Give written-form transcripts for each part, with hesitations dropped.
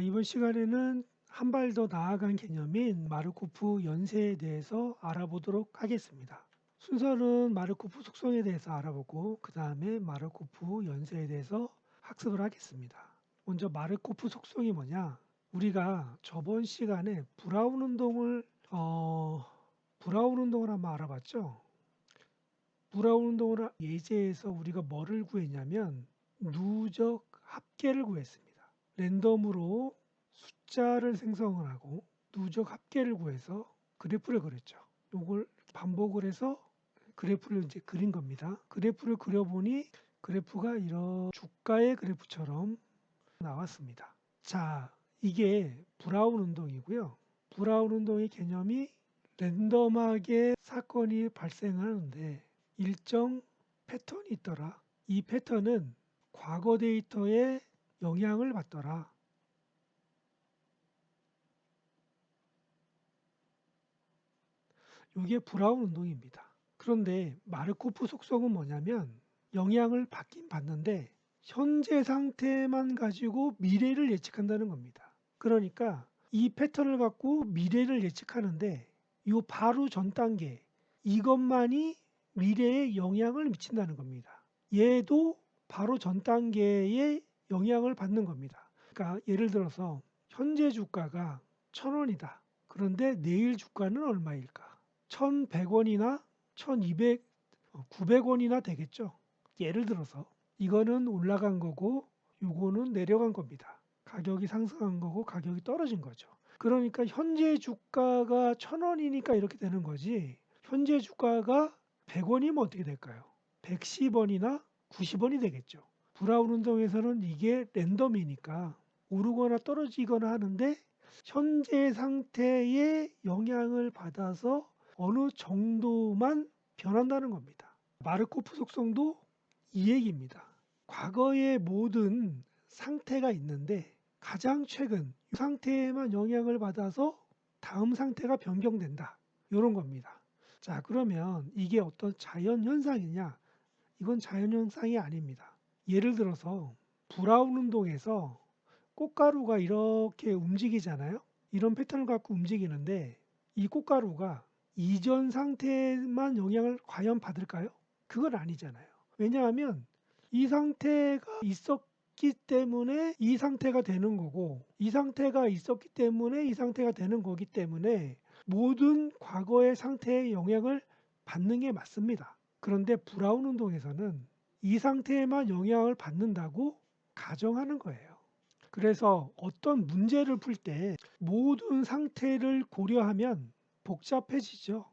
이번 시간에는 한 발 더 나아간 개념인 마르코프 연쇄에 대해서 알아보도록 하겠습니다. 순서는 마르코프 속성에 대해서 알아보고 그 다음에 마르코프 연쇄에 대해서 학습을 하겠습니다. 먼저 마르코프 속성이 뭐냐? 우리가 저번 시간에 브라운 운동을 한번 알아봤죠? 브라운 운동을 예제에서 우리가 뭐를 구했냐면 누적 합계를 구했습니다. 랜덤으로 숫자를 생성을 하고 누적 합계를 구해서 그래프를 그렸죠. 이걸 반복을 해서 그래프를 이제 그린 겁니다. 그래프를 그려보니 그래프가 이런 주가의 그래프처럼 나왔습니다. 자, 이게 브라운 운동이고요. 브라운 운동의 개념이 랜덤하게 사건이 발생하는데 일정 패턴이 있더라. 이 패턴은 과거 데이터에 영향을 받더라. 이게 브라운 운동입니다. 그런데 마르코프 속성은 뭐냐면 영향을 받긴 받는데 현재 상태만 가지고 미래를 예측한다는 겁니다. 그러니까 이 패턴을 갖고 미래를 예측하는데 이 바로 전 단계 이것만이 미래에 영향을 미친다는 겁니다. 얘도 바로 전 단계에 영향을 받는 겁니다. 그러니까 예를 들어서 현재 주가가 1,000원이다. 그런데 내일 주가는 얼마일까? 1,100원이나 1,200, 900원이나 되겠죠. 예를 들어서 이거는 올라간 거고 요거는 내려간 겁니다. 가격이 상승한 거고 가격이 떨어진 거죠. 그러니까 현재 주가가 1,000원이니까 이렇게 되는 거지. 현재 주가가 100원이면 어떻게 될까요? 110원이나 90원이 되겠죠. 브라운 운동에서는 이게 랜덤이니까 오르거나 떨어지거나 하는데 현재 상태에 영향을 받아서 어느 정도만 변한다는 겁니다. 마르코프 속성도 이 얘기입니다. 과거의 모든 상태가 있는데 가장 최근 이 상태에만 영향을 받아서 다음 상태가 변경된다. 이런 겁니다. 자, 그러면 이게 어떤 자연 현상이냐? 이건 자연 현상이 아닙니다. 예를 들어서 브라운 운동에서 꽃가루가 이렇게 움직이잖아요. 이런 패턴을 갖고 움직이는데 이 꽃가루가 이전 상태만 영향을 과연 받을까요? 그건 아니잖아요. 왜냐하면 이 상태가 있었기 때문에 이 상태가 되는 거고 이 상태가 있었기 때문에 이 상태가 되는 거기 때문에 모든 과거의 상태에 영향을 받는 게 맞습니다. 그런데 브라운 운동에서는 이 상태에만 영향을 받는다고 가정하는 거예요. 그래서 어떤 문제를 풀 때 모든 상태를 고려하면 복잡해지죠.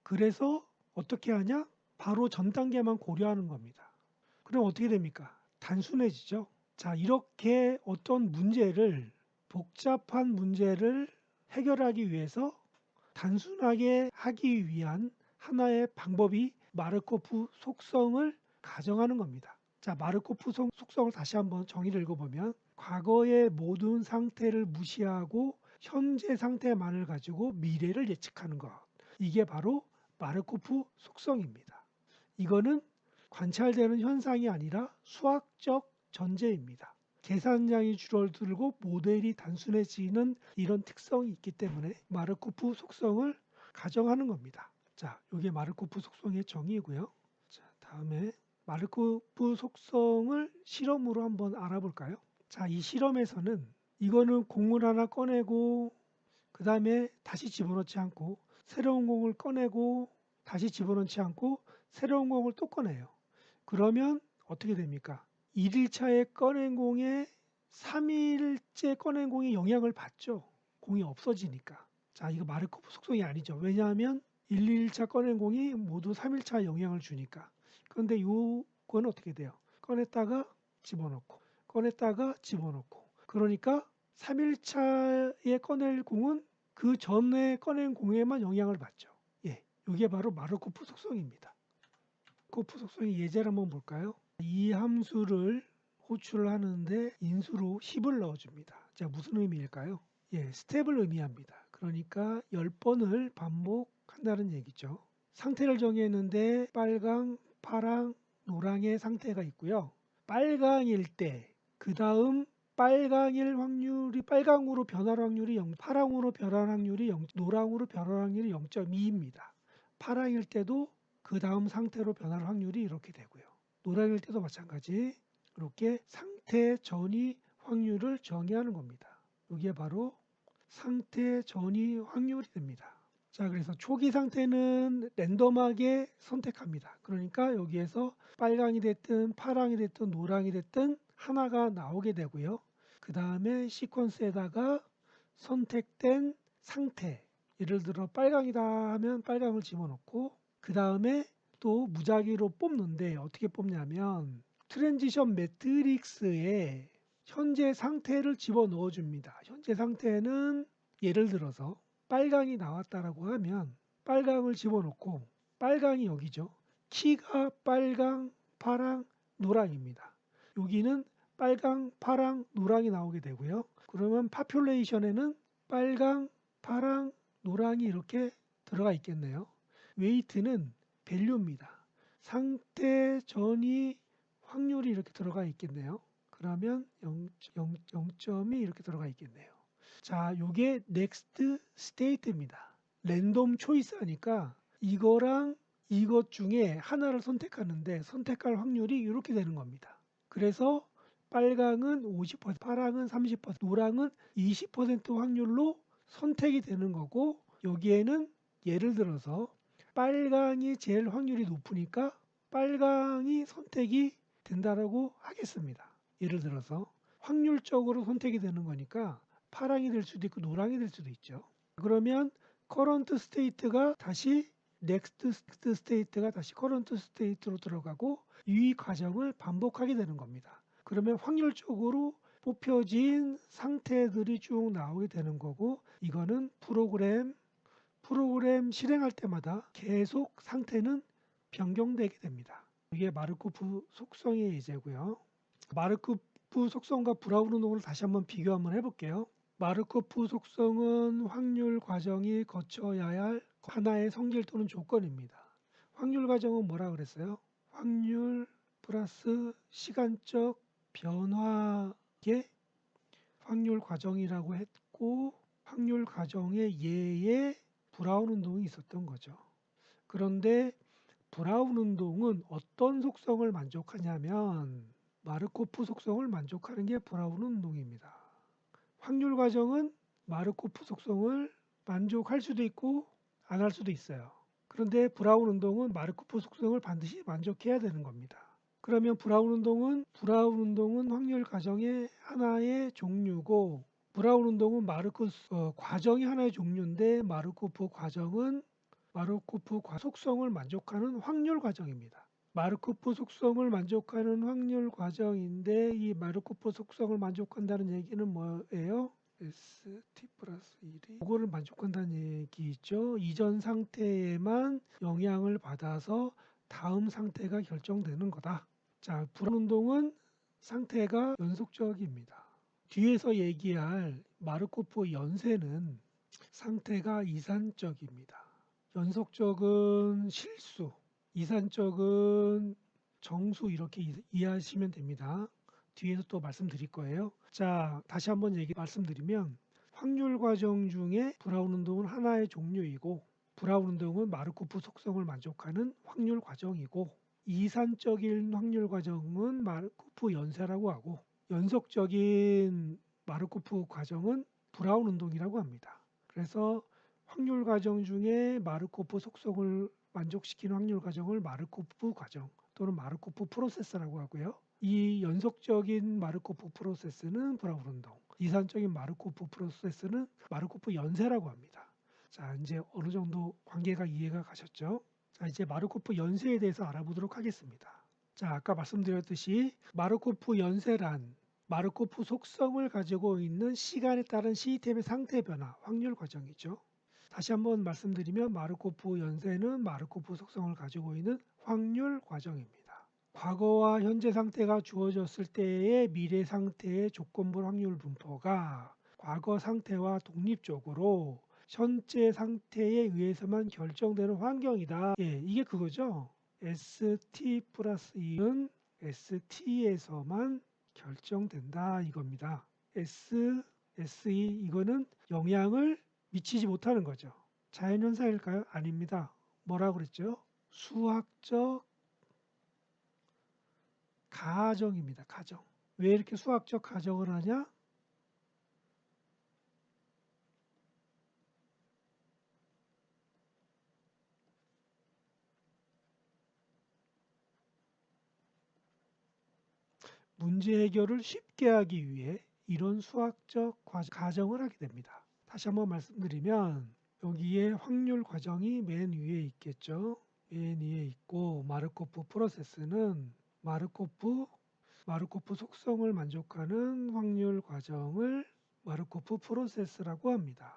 그래서 어떻게 하냐? 바로 전 단계만 고려하는 겁니다. 그럼 어떻게 됩니까? 단순해지죠. 자, 이렇게 어떤 문제를 복잡한 문제를 해결하기 위해서 단순하게 하기 위한 하나의 방법이 마르코프 속성을 가정하는 겁니다. 자, 마르코프 속성을 다시 한번 정의를 읽어보면 과거의 모든 상태를 무시하고 현재 상태만을 가지고 미래를 예측하는 것. 이게 바로 마르코프 속성입니다. 이거는 관찰되는 현상이 아니라 수학적 전제입니다. 계산량이 줄어들고 모델이 단순해지는 이런 특성이 있기 때문에 마르코프 속성을 가정하는 겁니다. 자, 이게 마르코프 속성의 정의이고요. 자, 다음에 마르코프 속성을 실험으로 한번 알아볼까요? 자, 이 실험에서는 이거는 공을 하나 꺼내고 그 다음에 다시 집어넣지 않고 새로운 공을 꺼내고 다시 집어넣지 않고 새로운 공을 또 꺼내요. 그러면 어떻게 됩니까? 1일차에 꺼낸 공에 3일째 꺼낸 공이 영향을 받죠. 공이 없어지니까. 자, 이거 마르코프 속성이 아니죠. 왜냐하면 1, 2일차 꺼낸 공이 모두 3일차 영향을 주니까. 그런데 요건 어떻게 돼요? 꺼냈다가 집어넣고 꺼냈다가 집어넣고 그러니까 3일차에 꺼낼 공은 그 전에 꺼낸 공에만 영향을 받죠. 예, 이게 바로 마르코프 속성입니다. 마르코프 속성의 예제를 한번 볼까요? 이 함수를 호출하는데 인수로 10을 넣어줍니다. 자, 무슨 의미일까요? 예, 스텝을 의미합니다. 그러니까 10번을 반복한다는 얘기죠. 상태를 정했는데 빨강, 파랑, 노랑의 상태가 있고요. 빨강일 때, 그 다음 빨강일 확률이 빨강으로 변할 확률이 0, 파랑으로 변할 확률이 0, 노랑으로 변할 확률이 0.2입니다. 파랑일 때도 그 다음 상태로 변할 확률이 이렇게 되고요. 노랑일 때도 마찬가지 이렇게 상태 전이 확률을 정의하는 겁니다. 이게 바로 상태 전이 확률이 됩니다. 자, 그래서 초기 상태는 랜덤하게 선택합니다. 그러니까 여기에서 빨강이 됐든 파랑이 됐든 노랑이 됐든 하나가 나오게 되고요. 그 다음에 시퀀스에다가 선택된 상태, 예를 들어 빨강이다 하면 빨강을 집어넣고 그 다음에 또 무작위로 뽑는데 어떻게 뽑냐면 트랜지션 매트릭스에 현재 상태를 집어넣어 줍니다. 현재 상태는 예를 들어서 빨강이 나왔다라고 하면 빨강을 집어넣고 빨강이 여기죠. 키가 빨강, 파랑, 노랑입니다. 여기는 빨강, 파랑, 노랑이 나오게 되고요. 그러면 파퓰레이션에는 빨강, 파랑, 노랑이 이렇게 들어가 있겠네요. 웨이트는 밸류입니다. 상태 전이 확률이 이렇게 들어가 있겠네요. 그러면 0.2 이렇게 들어가 있겠네요. 자, 요게 넥스트 스테이트입니다. 랜덤 초이스 하니까 이거랑 이것 중에 하나를 선택하는데 선택할 확률이 이렇게 되는 겁니다. 그래서 빨강은 50%, 파랑은 30%, 노랑은 20% 확률로 선택이 되는 거고 여기에는 예를 들어서 빨강이 제일 확률이 높으니까 빨강이 선택이 된다라고 하겠습니다. 예를 들어서 확률적으로 선택이 되는 거니까 파랑이 될 수도 있고 노랑이 될 수도 있죠. 그러면 커런트 스테이트가 다시 넥스트 스테이트가 다시 커런트 스테이트로 들어가고 이 과정을 반복하게 되는 겁니다. 그러면 확률적으로 뽑혀진 상태들이 쭉 나오게 되는 거고 이거는 프로그램 실행할 때마다 계속 상태는 변경되게 됩니다. 이게 마르코프 속성의 예제고요. 마르코프 속성과 브라운 운동을 다시 한번 비교 한번 해볼게요. 마르코프 속성은 확률 과정이 거쳐야 할 하나의 성질 또는 조건입니다. 확률 과정은 뭐라 그랬어요? 확률 플러스 시간적 변화의 확률 과정이라고 했고 확률 과정의 예에 브라운 운동이 있었던 거죠. 그런데 브라운 운동은 어떤 속성을 만족하냐면 마르코프 속성을 만족하는 게 브라운 운동입니다. 확률 과정은 마르코프 속성을 만족할 수도 있고 안 할 수도 있어요. 그런데 브라운 운동은 마르코프 속성을 반드시 만족해야 되는 겁니다. 그러면 브라운 운동은 확률 과정의 하나의 종류고 브라운 운동은 과정이 하나의 종류인데 마르코프 속성을 만족하는 확률 과정입니다. 마르코프 속성을 만족하는 확률 과정인데 이 마르코프 속성을 만족한다는 얘기는 뭐예요? ST 플러스 1이 그거를 만족한다는 얘기죠. 이전 상태에만 영향을 받아서 다음 상태가 결정되는 거다. 자, 불안 운동은 상태가 연속적입니다. 뒤에서 얘기할 마르코프 연쇄는 상태가 이산적입니다. 연속적은 실수, 이산적은 정수 이렇게 이해하시면 됩니다. 뒤에서 또 말씀드릴 거예요. 자, 다시 한번 말씀드리면 확률 과정 중에 브라운 운동은 하나의 종류이고 브라운 운동은 마르코프 속성을 만족하는 확률 과정이고 이산적인 확률 과정은 마르코프 연쇄라고 하고 연속적인 마르코프 과정은 브라운 운동이라고 합니다. 그래서 확률 과정 중에 마르코프 속성을 만족시키는 확률 과정을 마르코프 과정 또는 마르코프 프로세스라고 하고요. 이 연속적인 마르코프 프로세스는 브라운 운동, 이산적인 마르코프 프로세스는 마르코프 연쇄라고 합니다. 자, 이제 어느 정도 관계가 이해가 가셨죠? 자, 이제 마르코프 연쇄에 대해서 알아보도록 하겠습니다. 자, 아까 말씀드렸듯이 마르코프 연쇄란 마르코프 속성을 가지고 있는 시간에 따른 시스템의 상태 변화, 확률 과정이죠. 다시 한번 말씀드리면 마르코프 연쇄는 마르코프 속성을 가지고 있는 확률 과정입니다. 과거와 현재 상태가 주어졌을 때의 미래 상태의 조건부 확률 분포가 과거 상태와 독립적으로 현재 상태에 의해서만 결정되는 환경이다. 예, 이게 그거죠. ST 플러스 2는 ST에서만 결정된다 이겁니다. S, SE 이거는 영향을 미치지 못하는 거죠. 자연현상일까요? 아닙니다. 뭐라고 그랬죠? 수학적 가정입니다. 가정. 왜 이렇게 수학적 가정을 하냐? 문제 해결을 쉽게 하기 위해 이런 수학적 가정을 하게 됩니다. 다시 한번 말씀드리면 여기에 확률 과정이 맨 위에 있겠죠. 맨 위에 있고 마르코프 프로세스는 마르코프 속성을 만족하는 확률 과정을 마르코프 프로세스라고 합니다.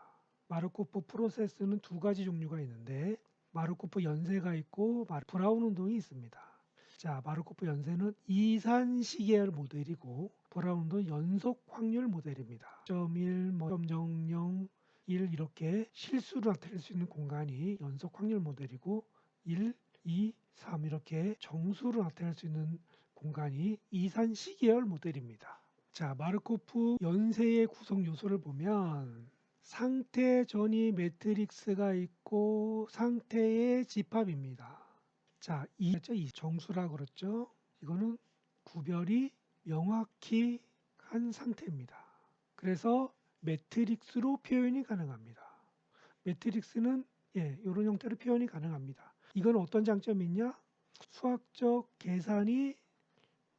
마르코프 프로세스는 두 가지 종류가 있는데 마르코프 연쇄가 있고 브라운 운동이 있습니다. 자, 마르코프 연쇄는 이산 시계열 모델이고 브라운 운동은 연속 확률 모델입니다. 0.1, 0.00, 1 이렇게 실수로 나타낼 수 있는 공간이 연속 확률 모델이고 1, 2, 3 이렇게 정수로 나타낼 수 있는 공간이 이산 시계열 모델입니다. 자, 마르코프 연쇄의 구성 요소를 보면 상태 전이 매트릭스가 있고 상태의 집합입니다. 자, 이 정수라고 그랬죠. 이거는 구별이 명확히 한 상태입니다. 그래서 매트릭스로 표현이 가능합니다. 매트릭스는 이런 형태로 표현이 가능합니다. 이건 어떤 장점이 있냐? 수학적 계산이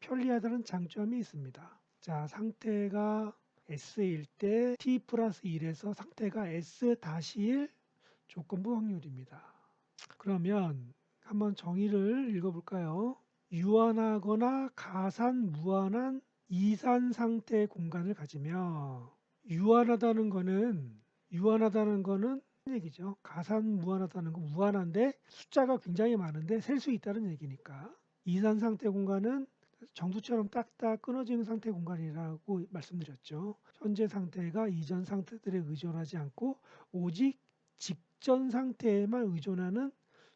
편리하다는 장점이 있습니다. 자, 상태가 S일 때 T 플러스 1에서 상태가 S-1 조건부 확률입니다. 그러면 한번 정의를 읽어볼까요? 유한하거나 가산 무한한 이산 상태 공간을 가지며 유한하다는 거는 얘기죠. 가산 무한하다는 건 무한한데 숫자가 굉장히 많은데 셀 수 있다는 얘기니까 이산 상태 공간은 정수처럼 딱딱 끊어지는 상태 공간이라고 말씀드렸죠. 현재 상태가 이전 상태들에 의존하지 않고 오직 직전 상태에만 의존하는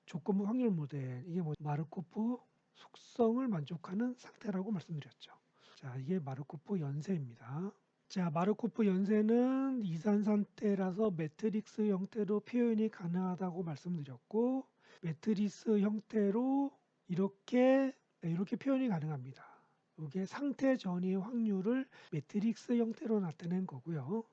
조건부 확률 모델, 이게 마르코프 속성을 만족하는 상태라고 말씀드렸죠. 자, 이게 마르코프 연쇄입니다. 자, 마르코프 연쇄는 이산 상태라서 매트릭스 형태로 표현이 가능하다고 말씀드렸고 매트리스 형태로 이렇게 표현이 가능합니다. 이게 상태 전이 확률을 매트릭스 형태로 나타낸 거고요.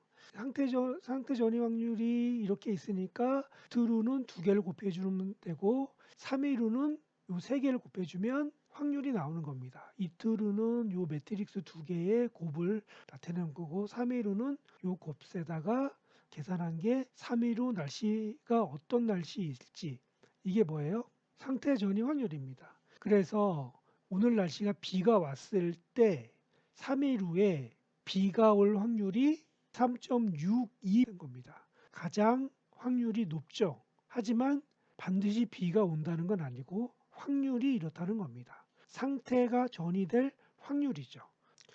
상태 전이 확률이 이렇게 있으니까 트루는 2개를 곱해주면 되고 3위루는 요 3개를 곱해주면 확률이 나오는 겁니다. 이 트루는 요 매트릭스 2개의 곱을 나타내는 거고 3위루는 요 곱세다가 계산한 게 3위루 날씨가 어떤 날씨일지 이게 뭐예요? 상태 전이 확률입니다. 그래서 오늘 날씨가 비가 왔을 때 3일 후에 비가 올 확률이 3.62인 겁니다. 가장 확률이 높죠. 하지만 반드시 비가 온다는 건 아니고 확률이 이렇다는 겁니다. 상태가 전이될 확률이죠.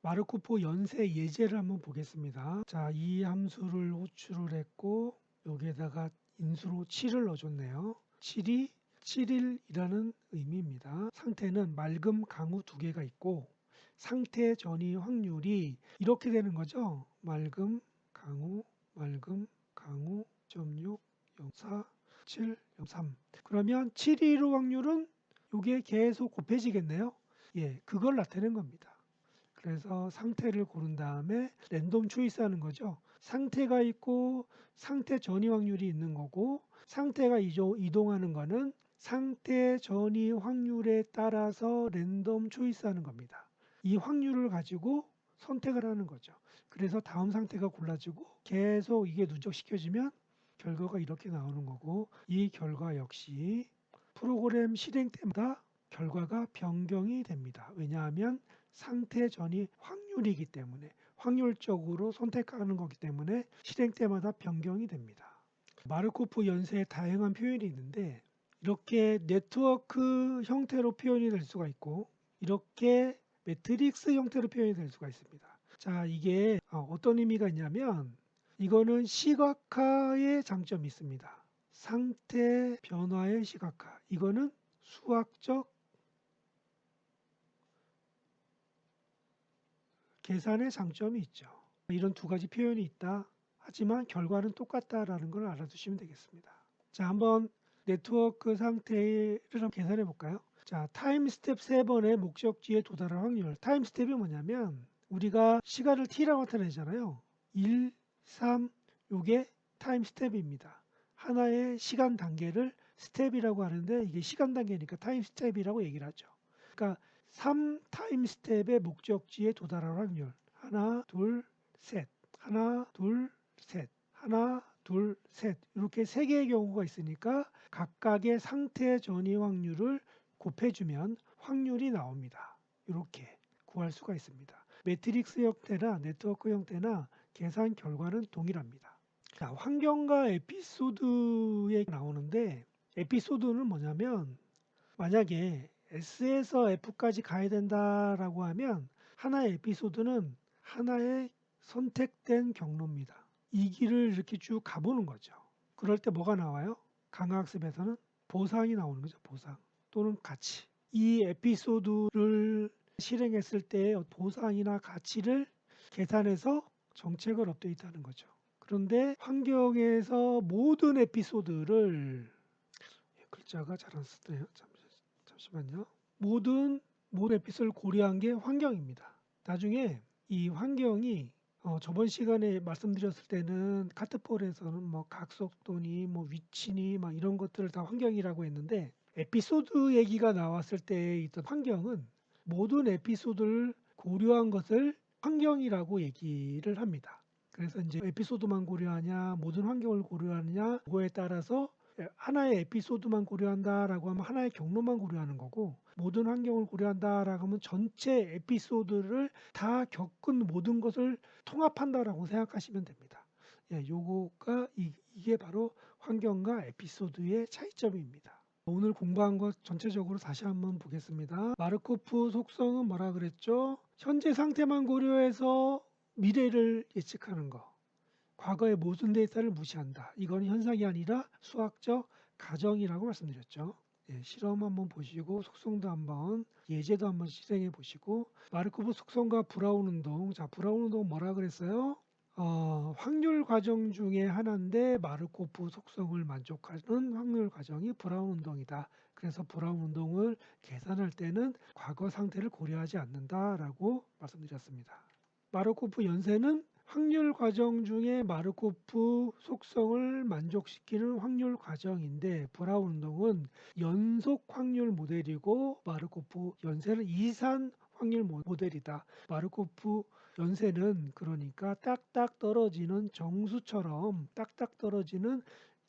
마르코프 연쇄 예제를 한번 보겠습니다. 자, 이 함수를 호출을 했고 여기에다가 인수로 7을 넣어줬네요. 7이 7일이라는 의미입니다. 상태는 맑음 강우 2개가 있고 상태 전이 확률이 이렇게 되는 거죠. 맑음 강우 0.6 04 7 03 그러면 7일의 확률은 이게 계속 곱해지겠네요. 그걸 나타내는 겁니다. 그래서 상태를 고른 다음에 랜덤 초이스 하는 거죠. 상태가 있고 상태 전이 확률이 있는 거고 상태가 이동하는 거는 상태 전이 확률에 따라서 랜덤 초이스 하는 겁니다. 이 확률을 가지고 선택을 하는 거죠. 그래서 다음 상태가 골라지고 계속 이게 누적시켜지면 결과가 이렇게 나오는 거고 이 결과 역시 프로그램 실행 때마다 결과가 변경이 됩니다. 왜냐하면 상태 전이 확률이기 때문에 확률적으로 선택하는 거기 때문에 실행 때마다 변경이 됩니다. 마르코프 연쇄의 다양한 표현이 있는데 이렇게 네트워크 형태로 표현이 될 수가 있고 이렇게 매트릭스 형태로 표현이 될 수가 있습니다. 자, 이게 어떤 의미가 있냐면 이거는 시각화의 장점이 있습니다. 상태 변화의 시각화. 이거는 수학적 계산의 장점이 있죠. 이런 두 가지 표현이 있다. 하지만 결과는 똑같다라는 걸 알아두시면 되겠습니다. 자, 한번 네트워크 상태를 한번 계산해 볼까요? 자, 타임 스텝 3번의 목적지에 도달할 확률. 타임 스텝이 뭐냐면 우리가 시간을 t라고 나타내잖아요. 1, 3, 요게 타임 스텝입니다. 하나의 시간 단계를 스텝이라고 하는데 이게 시간 단계니까 타임 스텝이라고 얘기를 하죠. 그러니까 3 타임 스텝의 목적지에 도달할 확률. 하나, 둘, 셋. 하나, 둘, 셋. 하나, 둘, 셋. 이렇게 세 개의 경우가 있으니까 각각의 상태 전이 확률을 곱해주면 확률이 나옵니다. 이렇게 구할 수가 있습니다. 매트릭스 형태나 네트워크 형태나 계산 결과는 동일합니다. 자, 환경과 에피소드에 나오는데 에피소드는 뭐냐면 만약에 S에서 F까지 가야 된다라고 하면 하나의 에피소드는 하나의 선택된 경로입니다. 이 길을 이렇게 쭉 가보는 거죠. 그럴 때 뭐가 나와요? 강화학습에서는 보상이 나오는 거죠. 보상 또는 가치. 이 에피소드를 실행했을 때의 보상이나 가치를 계산해서 정책을 업데이트하는 거죠. 그런데 환경에서 모든 에피소드를 글자가 잘 안 쓰네요. 잠시만요. 모든 에피소드를 고려한 게 환경입니다. 나중에 이 환경이 저번 시간에 말씀드렸을 때는 카트폴에서는 뭐 각속도니 뭐 위치니 막 이런 것들을 다 환경이라고 했는데 에피소드 얘기가 나왔을 때 있던 환경은 모든 에피소드를 고려한 것을 환경이라고 얘기를 합니다. 그래서 이제 에피소드만 고려하냐 모든 환경을 고려하느냐 그거에 따라서 하나의 에피소드만 고려한다라고 하면 하나의 경로만 고려하는 거고 모든 환경을 고려한다라고 하면 전체 에피소드를 다 겪은 모든 것을 통합한다라고 생각하시면 됩니다. 예, 요거가 이게 바로 환경과 에피소드의 차이점입니다. 오늘 공부한 것 전체적으로 다시 한번 보겠습니다. 마르코프 속성은 뭐라 그랬죠? 현재 상태만 고려해서 미래를 예측하는 거. 과거의 모든 데이터를 무시한다. 이건 현상이 아니라 수학적 가정이라고 말씀드렸죠. 예, 실험 한번 보시고 속성도 한번 예제도 한번 실행해 보시고 마르코프 속성과 브라운 운동. 자, 브라운 운동 뭐라 그랬어요? 확률 과정 중에 하나인데 마르코프 속성을 만족하는 확률 과정이 브라운 운동이다. 그래서 브라운 운동을 계산할 때는 과거 상태를 고려하지 않는다라고 말씀드렸습니다. 마르코프 연세는 확률 과정 중에 마르코프 속성을 만족시키는 확률 과정인데 브라운 운동은 연속 확률 모델이고 마르코프 연세는 이산 확률 모델이다. 마르코프 연세는 그러니까 딱딱 떨어지는 정수처럼 딱딱 떨어지는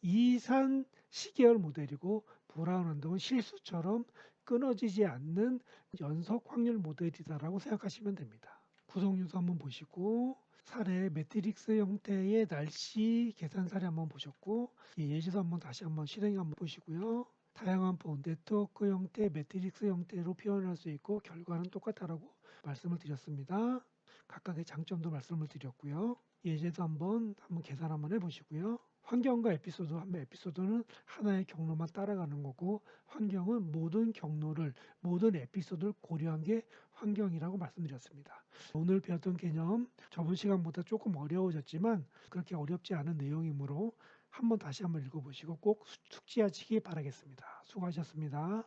이산 시계열 모델이고 브라운 운동은 실수처럼 끊어지지 않는 연속 확률 모델이다라고 생각하시면 됩니다. 구성 요소 한번 보시고 사례 매트릭스 형태의 날씨 계산 사례 한번 보셨고 예시도 한번 다시 한번 실행 한번 보시고요. 다양한 네트워크 형태, 매트릭스 형태로 표현할 수 있고 결과는 똑같다라고 말씀을 드렸습니다. 각각의 장점도 말씀을 드렸고요. 예제도 한번 계산 한번 해보시고요. 환경과 에피소드, 한 에피소드는 하나의 경로만 따라가는 거고 환경은 모든 경로를 모든 에피소드를 고려한 게 환경이라고 말씀드렸습니다. 오늘 배웠던 개념 저번 시간보다 조금 어려워졌지만 그렇게 어렵지 않은 내용이므로 다시 한번 읽어보시고 꼭 숙지하시기 바라겠습니다. 수고하셨습니다.